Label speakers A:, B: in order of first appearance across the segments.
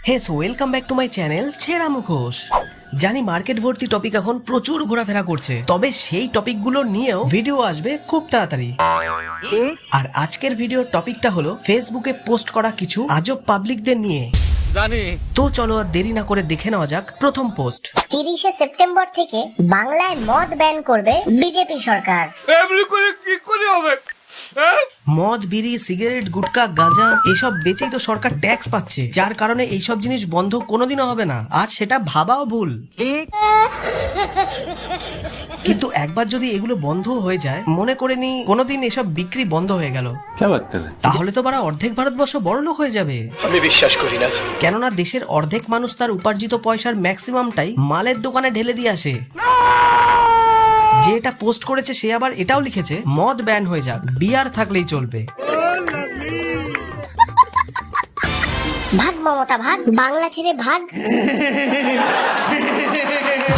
A: Welcome back to my channel ছেঁড়া মুখোশ। জানি মার্কেট ভর্তি টপিক এখন প্রচুর ঘোরাফেরা করছে, তবে সেই টপিকগুলো নিয়েও ভিডিও আসবে খুব তাড়াতাড়ি। আর আজকের ভিডিওর টপিকটা হলো ফেসবুকে পোস্ট করা কিছু আজব পাবলিকদের নিয়ে। জানি তো, চলো আর দেরি না করে দেখে নেওয়া যাক প্রথম পোস্ট।
B: 30শে সেপ্টেম্বর থেকে বাংলায় মদ ব্যান করবে বিজেপি সরকার।
A: কি করে হবে? মদ, বিড়ি, সিগারেট, গুটকা, গাঁজা এসব বেচেই তো সরকার ট্যাক্স পাচ্ছে, যার কারণে এইসব জিনিস বন্ধ কোনোদিনও হবে না, আর সেটা ভাবাও ভুল। কিন্তু একবার যদি এগুলো বন্ধ হয়ে যায়, মনে করে নি কোনোদিন এসব বিক্রি বন্ধ হয়ে গেল, তাহলে তো বারা অর্ধেক ভারতবর্ষ বড়লোক হয়ে যাবে।
C: আমি বিশ্বাস করি না,
A: কেননা দেশের অর্ধেক মানুষ তার উপার্জিত পয়সার ম্যাক্সিমামটাই মালের দোকানে ঢেলে দিয়ে আসে। যে এটা পোস্ট করেছে সে আবার এটাও লিখেছে মদ ব্যান হয়ে যাক, বিয়ার থাকলেই চলবে।
B: ভাগ মমতা ভাগ, বাংলা ছেড়ে ভাগ।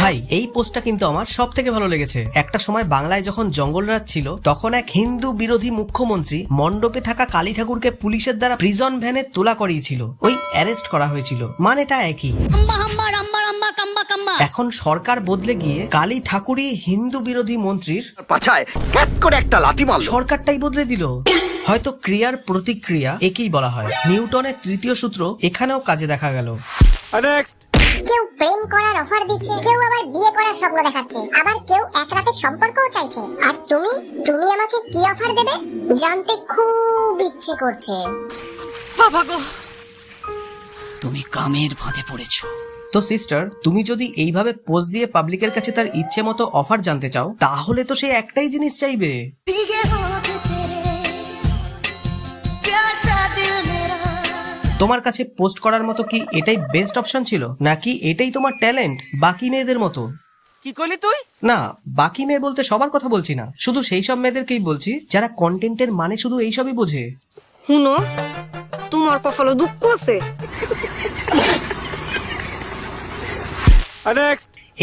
A: ভাই, এই পোস্টটা কিন্তু আমার সব থেকে ভালো লেগেছে। একটা সময় বাংলায় যখন জঙ্গলরাজ ছিল, তখন এক হিন্দু বিরোধী মুখ্যমন্ত্রী মণ্ডপে থাকা কালী ঠাকুরকে পুলিশের দ্বারা প্রিজন ভ্যানে তোলা করিয়েছিল, ওই অ্যারেস্ট করা হয়েছিল, মানেটা একই। এখন সরকার বদলে গিয়ে কালী ঠাকুরই হিন্দু বিরোধী মন্ত্রীর
C: পাছায় ক্যাট করে একটা লাথি মারল।
A: সরকারটাই বদলে দিল। হয়তো ক্রিয়ার প্রতিক্রিয়া একেই বলা হয়। নিউটনের তৃতীয় সূত্র এখানেও কাজে দেখা গেল।
B: কেউ প্রেম করার অফার দিচ্ছে, কেউ আবার বিয়ে করার স্বপ্ন দেখাচ্ছে, আবার কেউ এক রাতের সম্পর্কও চাইছে। আর তুমি আমাকে কি অফার দেবে জানতে খুব ইচ্ছে করছে।
D: বাবা গো, তুমি কামের ফাঁদে পড়েছো।
A: তো সিস্টার, তুমি যদি এইভাবে পোস্ট দিয়ে পাবলিকের কাছে তার ইচ্ছে মতো অফার জানতে চাও, তাহলে তো সে একটাই জিনিস চাইবে। তোমার কাছে পোস্ট করার মতো কি এটাই বেস্ট অপশন ছিল, নাকি এটাই তোমার ট্যালেন্ট বাকি মেয়েদের মতো?
D: কি করলি তুই?
A: না, বাকি মেয়ে বলতে সবার কথা বলছি না, শুধু সেই সব মেয়েদেরকেই বলছি যারা কন্টেন্টের মানে শুধু এইসবই বোঝে।
E: হুনো, তোমার কপালে দুঃখ আছে।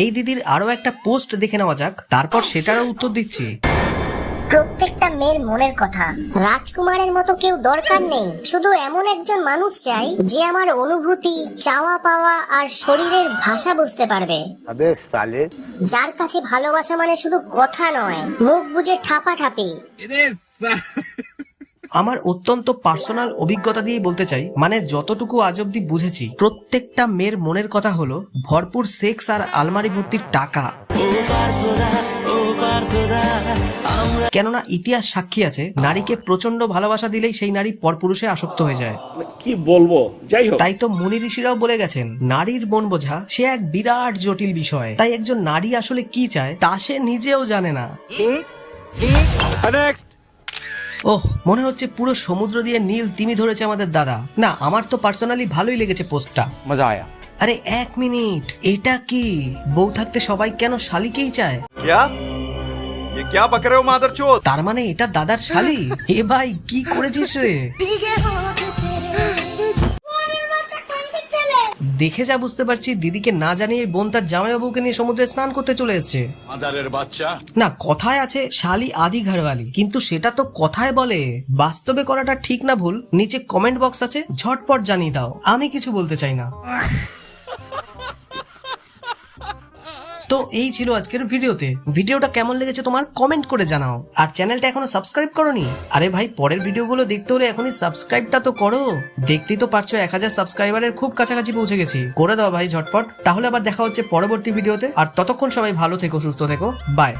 A: এই দিদির আরো একটা পোস্ট দেখে নেওয়া যাক, তারপর সেটারও উত্তর দিচ্ছি।
B: প্রত্যেকটা মেয়ের মনের কথা। রাজকুমারের মতো কেউ দরকার নেই, শুধু এমন একজন মানুষ চাই যে আমার অনুভূতি, চাওয়া পাওয়া আর শরীরের ভাষা বুঝতে পারবে। যার কাছে ভালোবাসা মানে শুধু কথা নয়, মুখ বুঝে ঠাপাঠাপি।
A: আমার অত্যন্ত পার্সোনাল অভিজ্ঞতা দিয়ে বলতে চাই, মানে যতটুকু আজ অব্দি বুঝেছি, প্রত্যেকটা মেয়ের মনের কথা হলো ভরপুর সেক্স আর আলমারি ভর্তির টাকা। কেননা ইতিহাস সাক্ষী আছে, নারীকে প্রচন্ড ভালোবাসা দিলেই সেই নারী পরপুরুষে আসক্ত হয়ে যায়।
F: কি বলবো, যাই হোক।
A: তাই তো মুনি ঋষিরাও বলে গেছেন, নারীর মন বোঝা সে এক বিরাট জটিল বিষয়। তাই একজন নারী আসলে কি চায় তা সে নিজেও জানে না। ওহ, মনে হচ্ছে পুরো সমুদ্র দিয়ে নীল তিমি ধরেছে আমাদের দাদা। না, আমার তো পার্সোনালি ভালোই লেগেছে পোস্টটা, মজা আয়া। আরে এক মিনিট, এটা কি বউ থাকতে সবাই কেন শালিকেই চায়? তার মানে এটা দাদার শালি? এ ভাই, কি করেছিস রে? দেখে যা বুঝতে পারছি, দিদিকে না জানিয়ে বোন তার জামাইবাবুকে নিয়ে সমুদ্রে স্নান করতে চলে এসেছে। না, কথায় আছে শালি আদি ঘরওয়ালি, কিন্তু সেটা তো কথায় বলে, বাস্তবে করাটা ঠিক না ভুল নিচে কমেন্ট বক্স আছে, ঝটপট জানিয়ে দাও। আমি কিছু বলতে চাই না। তো এই ছিল আজকের ভিডিওতে। ভিডিওটা কেমন লেগেছে তোমার কমেন্ট করে জানাও। আর চ্যানেলটা এখনো সাবস্ক্রাইব করোনি? আরে ভাই, পরের ভিডিওগুলো দেখতে হলে এখনই সাবস্ক্রাইবটা তো করো। দেখতেই তো পারছো 1000 সাবস্ক্রাইবারের খুব কাছাকাছি পৌঁছে গেছি। করে দাও ভাই ঝটপট। তাহলে আবার দেখা হচ্ছে পরবর্তী ভিডিওতে। আর ততক্ষণ সবাই ভালো থেকো, সুস্থ থেকো, বাই।